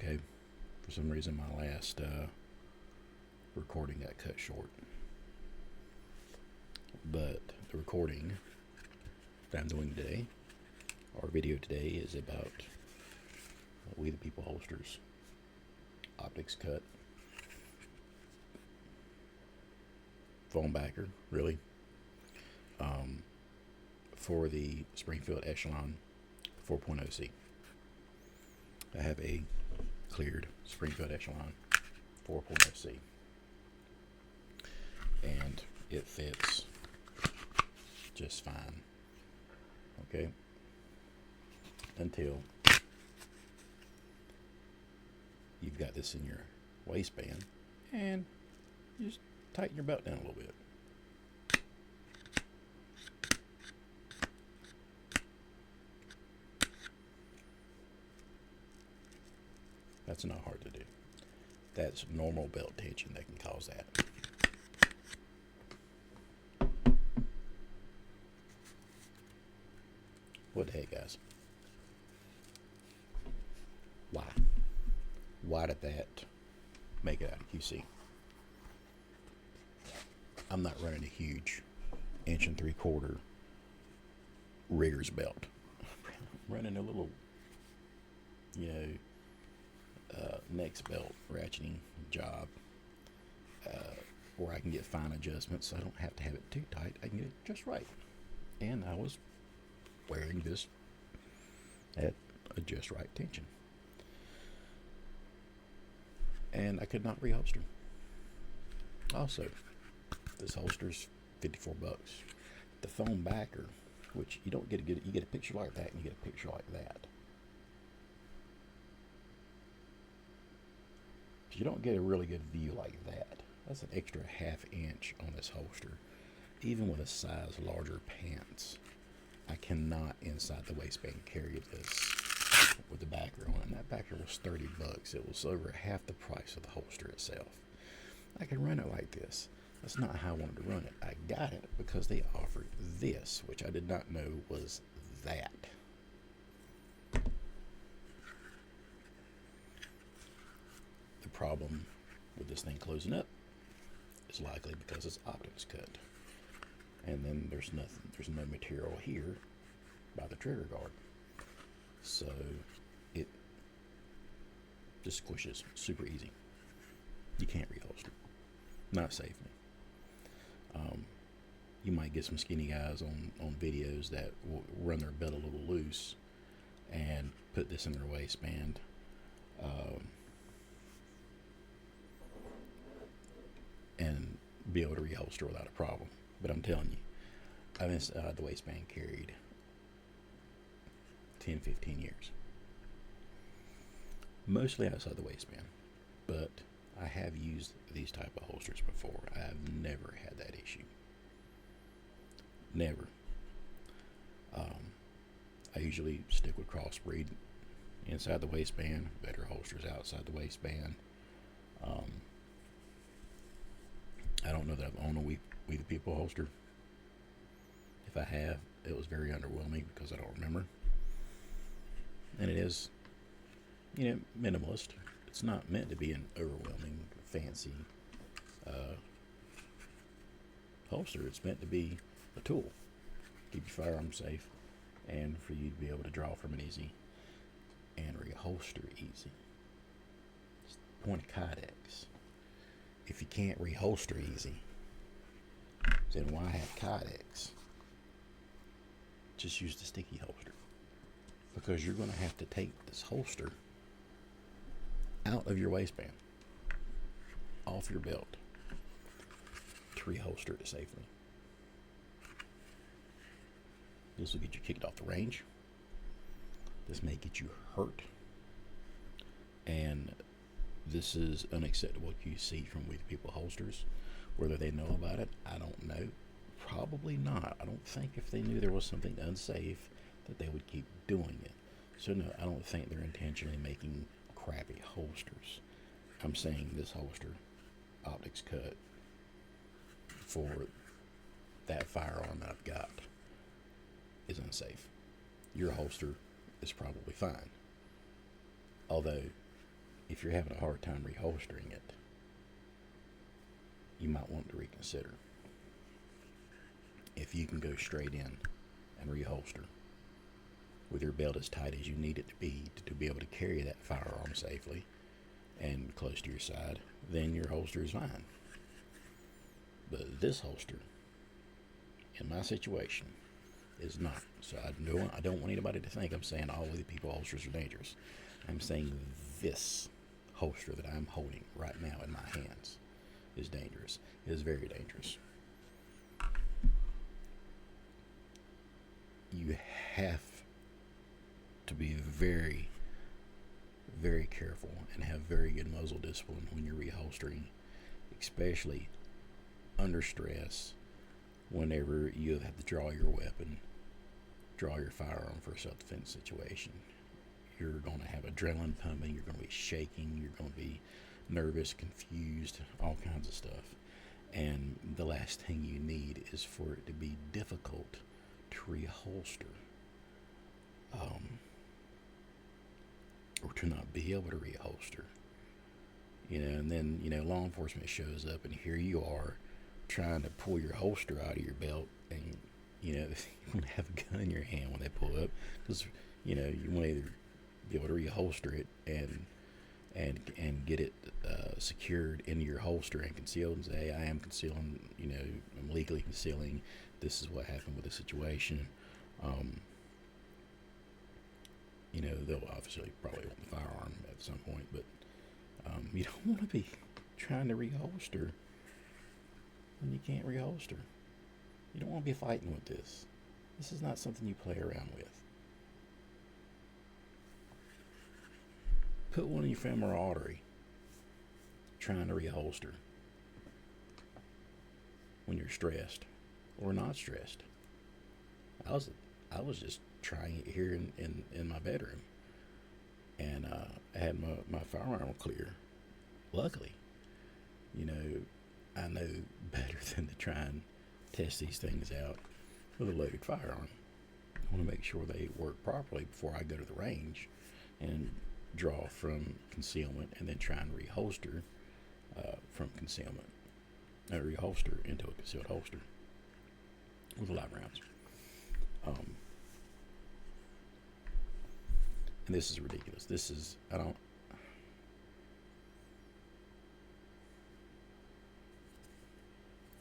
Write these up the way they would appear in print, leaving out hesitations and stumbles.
Okay, for some reason my last recording got cut short, but the recording that I'm doing today, our video today, is about We the People Holsters optics cut foam backer, really, for the Springfield Echelon 4.0C. I have a cleared Springfield Echelon 4.0C, and it fits just fine. Okay, until you've got this in your waistband and you just tighten your belt down a little bit. That's not hard to do. That's normal belt tension that can cause that. What the heck, guys? Why? Why did that make it out of QC? I'm not running a huge 1 3/4 rigger's belt. I'm running a little, next belt ratcheting job, where I can get fine adjustments. I don't have to have it too tight. I can get it just right. And I was wearing this at a just right tension, and I could not reholster. Also, this holster's $54. The foam backer, which you don't get a good, you get a picture like that and you get a picture like that. You don't get a really good view like that. That's an extra ½ inch on this holster. Even with a size larger pants, I cannot inside the waistband carry this with the backer on. And that backer was $30. It was over half the price of the holster itself. I can run it like this. That's not how I wanted to run it. I got it because they offered this, which I did not know was that. The problem with this thing closing up is likely because it's optics cut. And then there's no material here by the trigger guard. So it just squishes super easy. You can't reholster. Not safely. You might get some skinny guys on videos that will run their belt a little loose and put this in their waistband. And be able to reholster without a problem. But I'm telling you, I've inside the waistband carried 10, 15 years. Mostly outside the waistband. But I have used these type of holsters before. I have never had that issue. Never. I usually stick with crossbreed inside the waistband, better holsters outside the waistband. I don't know that I've owned a We the People holster. If I have, it was very underwhelming because I don't remember. And it is, minimalist. It's not meant to be an overwhelming, fancy holster. It's meant to be a tool. Keep your firearm safe and for you to be able to draw from it easy and reholster easy. It's the point of Kydex. If you can't reholster easy, then why have Kydex? Just use the sticky holster. Because you're going to have to take this holster out of your waistband, off your belt, to reholster it safely. This will get you kicked off the range. This may get you hurt. And this is unacceptable QC from We the People holsters. Whether they know about it, I don't know. Probably not. I don't think if they knew there was something unsafe that they would keep doing it. So no, I don't think they're intentionally making crappy holsters. I'm saying this holster, optics cut, for that firearm that I've got is unsafe. Your holster is probably fine. Although if you're having a hard time reholstering it, you might want to reconsider. If you can go straight in and reholster with your belt as tight as you need it to be able to carry that firearm safely and close to your side, then your holster is fine. But this holster, in my situation, is not. So I don't want anybody to think I'm saying all of the People holsters are dangerous. I'm saying this holster that I'm holding right now in my hands is dangerous. It is very dangerous. You have to be very, very careful and have very good muzzle discipline when you're reholstering, especially under stress, whenever you have to draw your weapon, draw your firearm for a self-defense situation. You're going to have adrenaline pumping, you're going to be shaking, you're going to be nervous, confused, all kinds of stuff. And the last thing you need is for it to be difficult to reholster, or to not be able to reholster. And then, law enforcement shows up, and here you are trying to pull your holster out of your belt, and, you want to have a gun in your hand when they pull up, because, you want to either be able to reholster it and get it secured into your holster and concealed and say, hey, I am concealing, I'm legally concealing. This is what happened with the situation. They'll obviously probably want the firearm at some point, but you don't want to be trying to reholster when you can't reholster. You don't want to be fighting with this. This is not something you play around with. Put one in your femoral artery trying to reholster when you're stressed or not stressed. I was just trying it here in my bedroom, and I had my firearm clear. Luckily, I know better than to try and test these things out with a loaded firearm. I want to make sure they work properly before I go to the range and draw from concealment and then try and reholster from concealment, reholster into a concealed holster with live rounds. And this is ridiculous.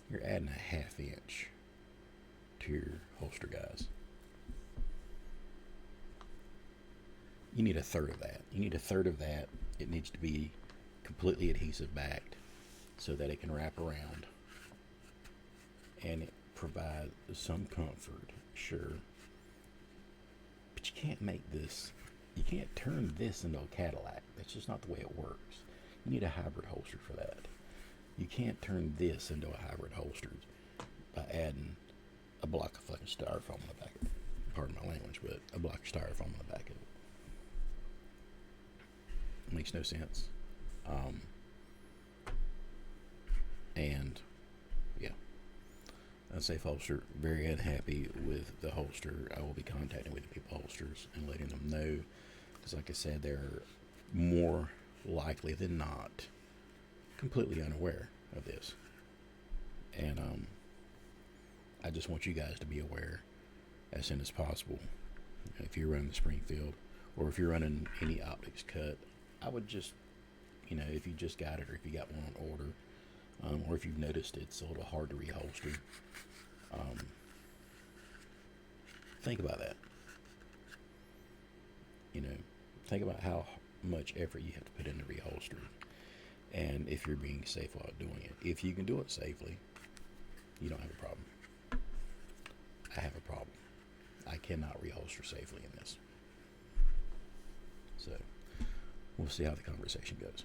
You're adding a half inch to your holster, guys. You need a third of that. It needs to be completely adhesive backed so that it can wrap around and it provide some comfort, sure. But you can't turn this into a Cadillac. That's just not the way it works. You need a hybrid holster for that. You can't turn this into a hybrid holster by adding a block of fucking styrofoam on the back of it. Pardon my language, but a block of styrofoam on the back of it. Makes no sense. And yeah, unsafe holster. Very unhappy with the holster. I will be contacting with the People holsters and letting them know, because like I said, they're more likely than not completely unaware of this. And I just want you guys to be aware as soon as possible. If you're running the Springfield, or if you're running any optics cut, I would just, if you just got it, or if you got one on order, or if you've noticed it's a little hard to reholster, think about that. Think about how much effort you have to put into reholstering, and if you're being safe while doing it. If you can do it safely, you don't have a problem. I have a problem. I cannot reholster safely in this. So, we'll see how the conversation goes.